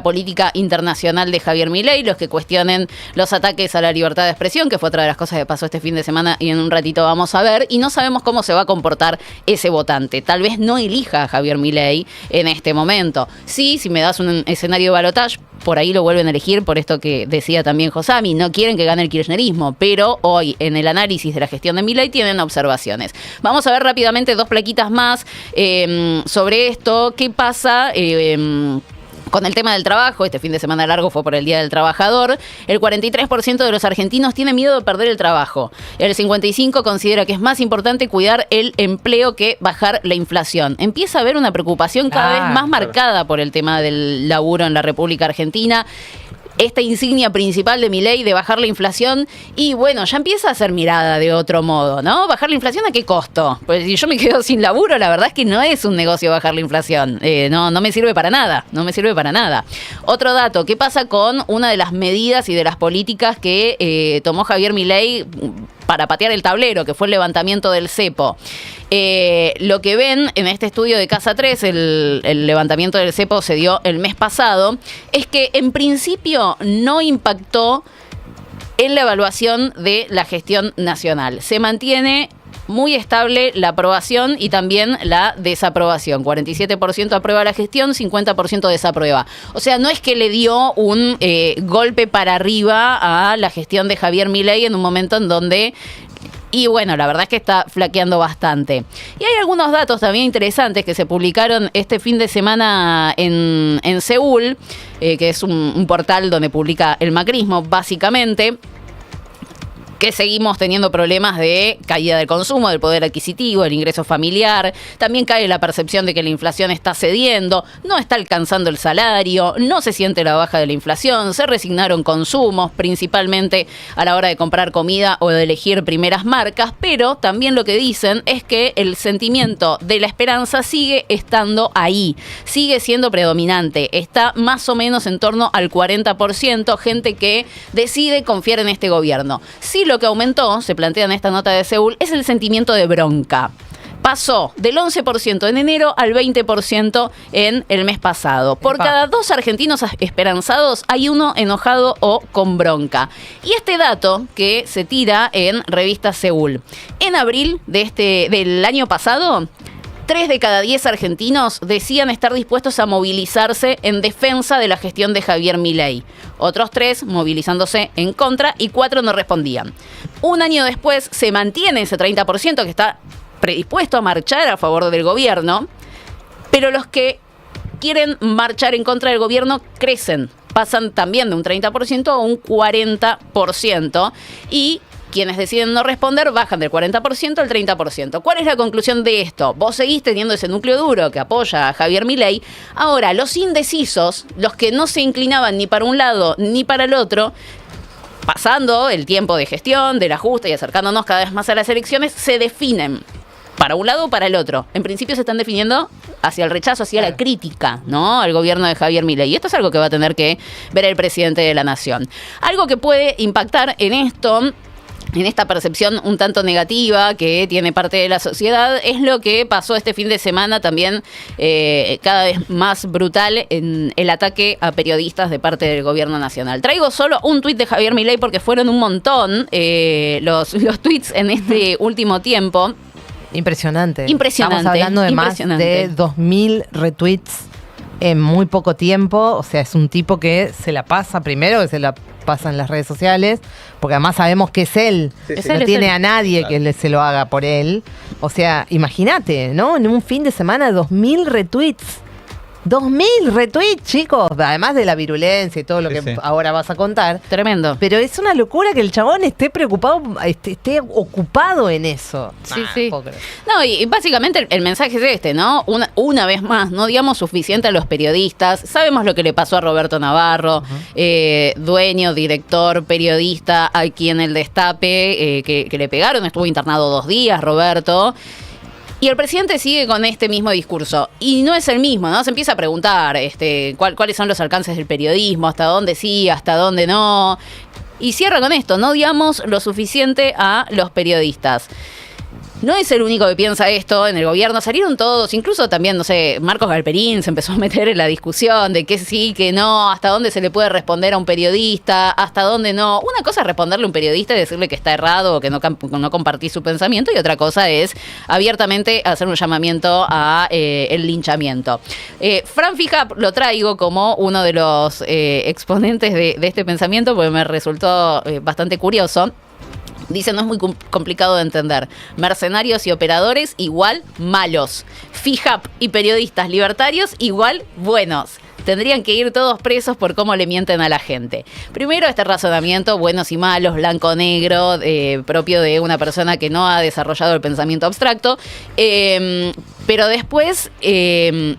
política internacional de Javier Milei, los que cuestionen los ataques a la libertad de expresión, que fue otra de las cosas que pasó este fin de semana y en un ratito vamos a ver, y no sabemos cómo se va a comportar ese votante. Tal vez no elija a Javier Milei en este momento. Sí, si me das un escenario de balotaje, por ahí lo vuelven a elegir, por esto que decía también Josami, no quieren que gane el kirchnerismo, pero hoy en el análisis de la gestión de Milei tienen observaciones. Vamos a ver rápidamente 2 plaquitas más sobre esto. ¿Qué pasa con el tema del trabajo? Este fin de semana largo fue por el Día del Trabajador. El 43% de los argentinos tiene miedo de perder el trabajo. El 55% considera que es más importante cuidar el empleo que bajar la inflación. Empieza a haber una preocupación cada vez más marcada por el tema del laburo en la República Argentina. Esta insignia principal de Milei de bajar la inflación, y bueno, ya empieza a ser mirada de otro modo, ¿no? ¿Bajar la inflación a qué costo? Pues si yo me quedo sin laburo, la verdad es que no es un negocio bajar la inflación. No me sirve para nada, Otro dato, ¿qué pasa con una de las medidas y de las políticas que tomó Javier Milei para patear el tablero, que fue el levantamiento del cepo? Lo que ven en este estudio de Casa 3, el levantamiento del cepo se dio el mes pasado, es que en principio no impactó en la evaluación de la gestión nacional. Se mantiene muy estable la aprobación y también la desaprobación. 47% aprueba la gestión, 50% desaprueba. O sea, no es que le dio un golpe para arriba a la gestión de Javier Milei en un momento en donde... Y bueno, la verdad es que está flaqueando bastante. Y hay algunos datos también interesantes que se publicaron este fin de semana en Seúl, que es un portal donde publica el macrismo, básicamente, que seguimos teniendo problemas de caída del consumo, del poder adquisitivo, del ingreso familiar. También cae la percepción de que la inflación está cediendo, no está alcanzando el salario, no se siente la baja de la inflación, se resignaron consumos, principalmente a la hora de comprar comida o de elegir primeras marcas, pero también lo que dicen es que el sentimiento de la esperanza sigue estando ahí, sigue siendo predominante, está más o menos en torno al 40%, gente que decide confiar en este gobierno. Sí, lo que aumentó, se plantea en esta nota de Seúl, es el sentimiento de bronca. Pasó del 11% en enero al 20% en el mes pasado. Por cada 2 argentinos esperanzados hay uno enojado o con bronca. Y este dato que se tira en revista Seúl. En abril del año pasado, 3 de cada 10 argentinos decían estar dispuestos a movilizarse en defensa de la gestión de Javier Milei. Otros 3 movilizándose en contra y 4 no respondían. Un año después se mantiene ese 30% que está predispuesto a marchar a favor del gobierno, pero los que quieren marchar en contra del gobierno crecen. Pasan también de un 30% a un 40% y quienes deciden no responder bajan del 40% al 30%. ¿Cuál es la conclusión de esto? Vos seguís teniendo ese núcleo duro que apoya a Javier Milei. Ahora, los indecisos, los que no se inclinaban ni para un lado ni para el otro, pasando el tiempo de gestión, del ajuste y acercándonos cada vez más a las elecciones, se definen para un lado o para el otro. En principio se están definiendo hacia el rechazo, hacia la crítica, ¿no?, al gobierno de Javier Milei. Y esto es algo que va a tener que ver el presidente de la Nación. Algo que puede impactar en esto en esta percepción un tanto negativa que tiene parte de la sociedad, es lo que pasó este fin de semana también, cada vez más brutal en el ataque a periodistas de parte del gobierno nacional. Traigo solo un tuit de Javier Milei porque fueron un montón los tuits en este último tiempo. Impresionante. Impresionante. Estamos hablando de más de 2.000 retweets en muy poco tiempo. O sea, es un tipo que se la pasa primero, que se la pasa en las redes sociales, porque además sabemos que es él. No tiene a nadie que se lo haga por él. O sea, imagínate, ¿no? En un fin de semana 2.000 retweets. 2.000 retweets, chicos, además de la virulencia y todo lo que ahora vas a contar. Tremendo. Pero es una locura que el chabón esté preocupado, esté ocupado en eso. Sí. No, y básicamente el mensaje es este, ¿no? Una vez más, no digamos suficiente a los periodistas. Sabemos lo que le pasó a Roberto Navarro, dueño, director, periodista, a quien el Destape, que le pegaron, estuvo internado 2 días, Roberto. Y el presidente sigue con este mismo discurso. Y no es el mismo, ¿no? Se empieza a preguntar cuáles son los alcances del periodismo, hasta dónde sí, hasta dónde no. Y cierra con esto, no digamos lo suficiente a los periodistas. No es el único que piensa esto en el gobierno. Salieron todos, incluso también, no sé, Marcos Galperín se empezó a meter en la discusión de que sí, que no, hasta dónde se le puede responder a un periodista, hasta dónde no. Una cosa es responderle a un periodista y decirle que está errado o que no compartís su pensamiento, y otra cosa es abiertamente hacer un llamamiento a el linchamiento. Fran Fija lo traigo como uno de los exponentes de este pensamiento porque me resultó bastante curioso. Dice, no es muy complicado de entender. Mercenarios y operadores igual malos. FIJAP y periodistas libertarios igual buenos. Tendrían que ir todos presos por cómo le mienten a la gente. Primero, este razonamiento, buenos y malos, blanco-negro, propio de una persona que no ha desarrollado el pensamiento abstracto. Pero después,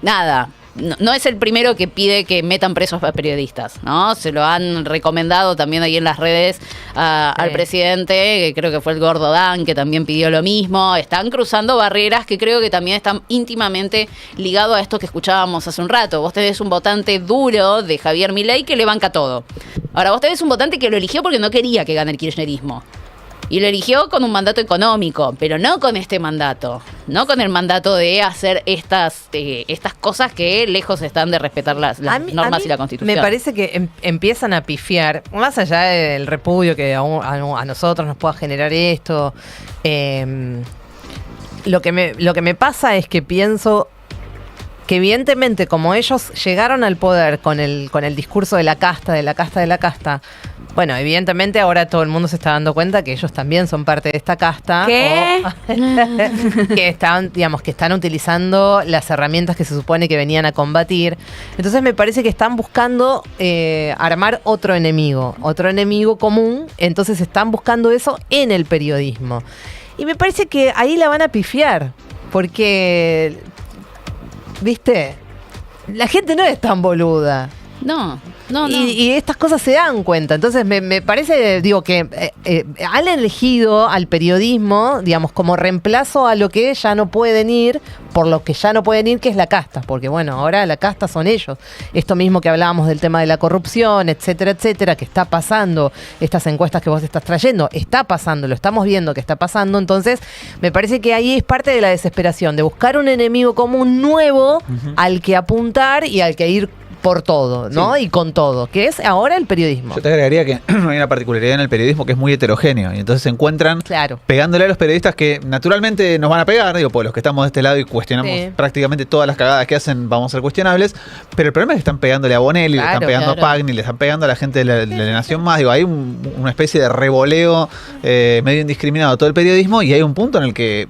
nada. No es el primero que pide que metan presos a periodistas, ¿no? Se lo han recomendado también ahí en las redes al presidente, que creo que fue el Gordo Dan, que también pidió lo mismo. Están cruzando barreras que creo que también están íntimamente ligados a esto que escuchábamos hace un rato. Vos tenés un votante duro de Javier Milei que le banca todo. Ahora, vos tenés un votante que lo eligió porque no quería que gane el kirchnerismo. Y lo eligió con un mandato económico, pero no con este mandato. No con el mandato de hacer estas cosas que lejos están de respetar las normas y la Constitución. Me parece que empiezan a pifiar, más allá del repudio que a nosotros nos pueda generar esto. Lo que me pasa es que pienso que evidentemente como ellos llegaron al poder con el discurso de la casta, bueno, evidentemente ahora todo el mundo se está dando cuenta que ellos también son parte de esta casta. ¿Qué? Que están utilizando las herramientas que se supone que venían a combatir. Entonces me parece que están buscando armar otro enemigo común. Entonces están buscando eso en el periodismo. Y me parece que ahí la van a pifiar, porque, ¿viste? La gente no es tan boluda. No. Y estas cosas se dan cuenta. Entonces me parece, que han elegido al periodismo, como reemplazo a lo que ya no pueden ir, por lo que ya no pueden ir, que es la casta. Porque bueno, ahora la casta son ellos. Esto mismo que hablábamos del tema de la corrupción, etcétera, que está pasando, estas encuestas que vos estás trayendo, está pasando, lo estamos viendo que está pasando. Entonces me parece que ahí es parte de la desesperación, de buscar un enemigo común nuevo al que apuntar y al que ir por todo, ¿no? Sí. Y con todo, que es ahora el periodismo. Yo te agregaría que hay una particularidad en el periodismo que es muy heterogéneo, y entonces se encuentran pegándole a los periodistas que naturalmente nos van a pegar, pues los que estamos de este lado y cuestionamos prácticamente todas las cagadas que hacen vamos a ser cuestionables, pero el problema es que están pegándole a Bonelli, le están pegando a Pagni, le están pegando a la gente de la Nación Más, hay una especie de revoleo medio indiscriminado a todo el periodismo, y hay un punto en el que,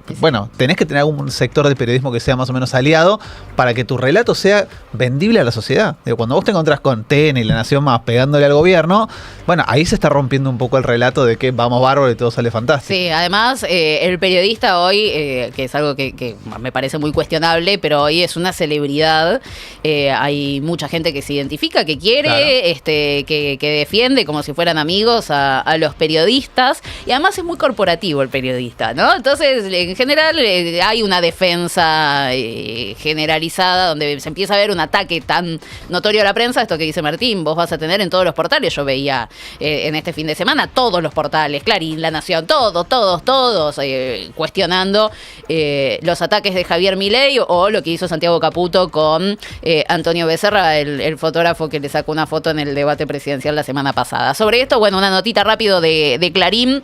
tenés que tener algún sector del periodismo que sea más o menos aliado para que tu relato sea vendible a la sociedad. Cuando vos te encontrás con TN y La Nación Más pegándole al gobierno, ahí se está rompiendo un poco el relato de que vamos bárbaro y todo sale fantástico. Sí, además el periodista hoy, que es algo que me parece muy cuestionable, pero hoy es una celebridad. Hay mucha gente que se identifica, que quiere, que defiende como si fueran amigos a los periodistas, y además es muy corporativo el periodista, ¿no? Entonces, en general, hay una defensa generalizada donde se empieza a ver un ataque tan notorio a la prensa, esto que dice Martín, vos vas a tener en todos los portales, yo veía en este fin de semana todos los portales, Clarín, La Nación, todos, cuestionando los ataques de Javier Milei o lo que hizo Santiago Caputo con Antonio Becerra, el fotógrafo que le sacó una foto en el debate presidencial la semana pasada. Sobre esto, bueno, una notita rápido de Clarín,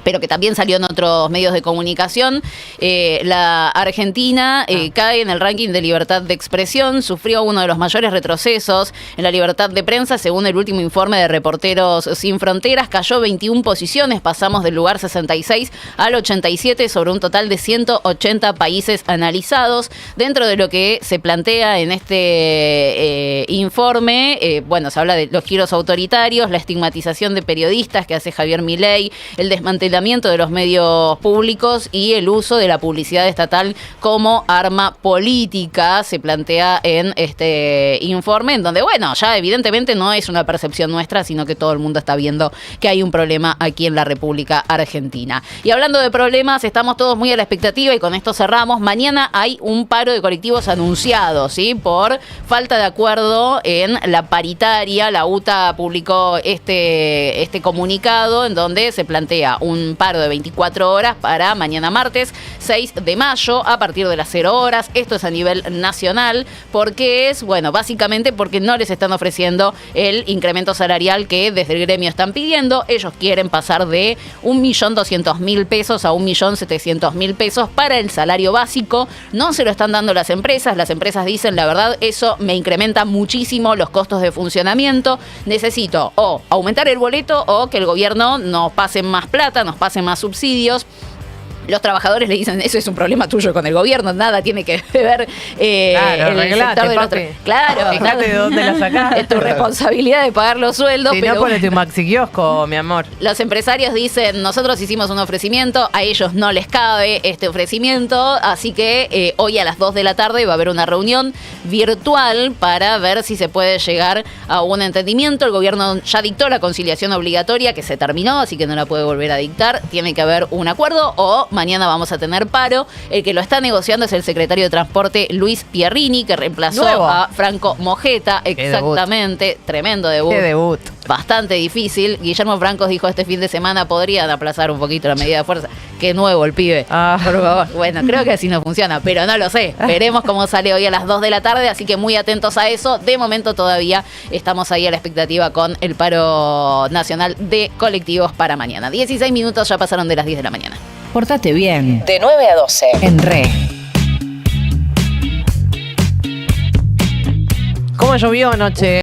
pero que también salió en otros medios de comunicación. La Argentina cae en el ranking de libertad de expresión, sufrió uno de los mayores retrocesos en la libertad de prensa, según el último informe de Reporteros Sin Fronteras, cayó 21 posiciones, pasamos del lugar 66 al 87 sobre un total de 180 países analizados. Dentro de lo que se plantea en este informe, bueno, se habla de los giros autoritarios, la estigmatización de periodistas que hace Javier Milei, el desmantelamiento de los medios públicos y el uso de la publicidad estatal como arma política, se plantea en este informe, en donde, bueno, ya evidentemente no es una percepción nuestra, sino que todo el mundo está viendo que hay un problema aquí en la República Argentina. Y hablando de problemas, estamos todos muy a la expectativa y con esto cerramos. Mañana hay un paro de colectivos anunciado, ¿sí? Por falta de acuerdo en la paritaria. La UTA publicó este comunicado en donde se plantea un paro de 24 horas para mañana martes 6 de mayo a partir de las 0 horas. Esto es a nivel nacional. ¿Por qué es? Bueno, básicamente porque no les están ofreciendo el incremento salarial que desde el gremio están pidiendo. Ellos quieren pasar de 1.200.000 pesos a 1.700.000 pesos para el salario básico. No se lo están dando las empresas. Las empresas dicen, la verdad, eso me incrementa muchísimo los costos de funcionamiento. Necesito o aumentar el boleto o que el gobierno nos pase más plata, nos pasen más subsidios. Los trabajadores le dicen, eso es un problema tuyo con el gobierno, nada tiene que ver claro, el sector del otro. Claro, fíjate de dónde la sacás. Es tu responsabilidad de pagar los sueldos. Si pero no, ponete un maxi kiosco, mi amor. Los empresarios dicen, nosotros hicimos un ofrecimiento, a ellos no les cabe este ofrecimiento, así que hoy a las 2 de la tarde va a haber una reunión virtual para ver si se puede llegar a un entendimiento. El gobierno ya dictó la conciliación obligatoria, que se terminó, así que no la puede volver a dictar. Tiene que haber un acuerdo o mañana vamos a tener paro. El que lo está negociando es el secretario de Transporte, Luis Pierrini, que reemplazó a Franco Mojeta. Exactamente, debut. Tremendo debut. Qué debut. Bastante difícil. Guillermo Francos dijo este fin de semana podrían aplazar un poquito la medida de fuerza. Qué nuevo el pibe. Por favor. Bueno, creo que así no funciona, pero no lo sé. Veremos cómo sale hoy a las 2 de la tarde, así que muy atentos a eso. De momento todavía estamos ahí a la expectativa con el paro nacional de colectivos para mañana. 16 minutos ya pasaron de las 10 de la mañana. Pórtate bien. De 9 a 12. En Re. ¿Cómo llovió anoche?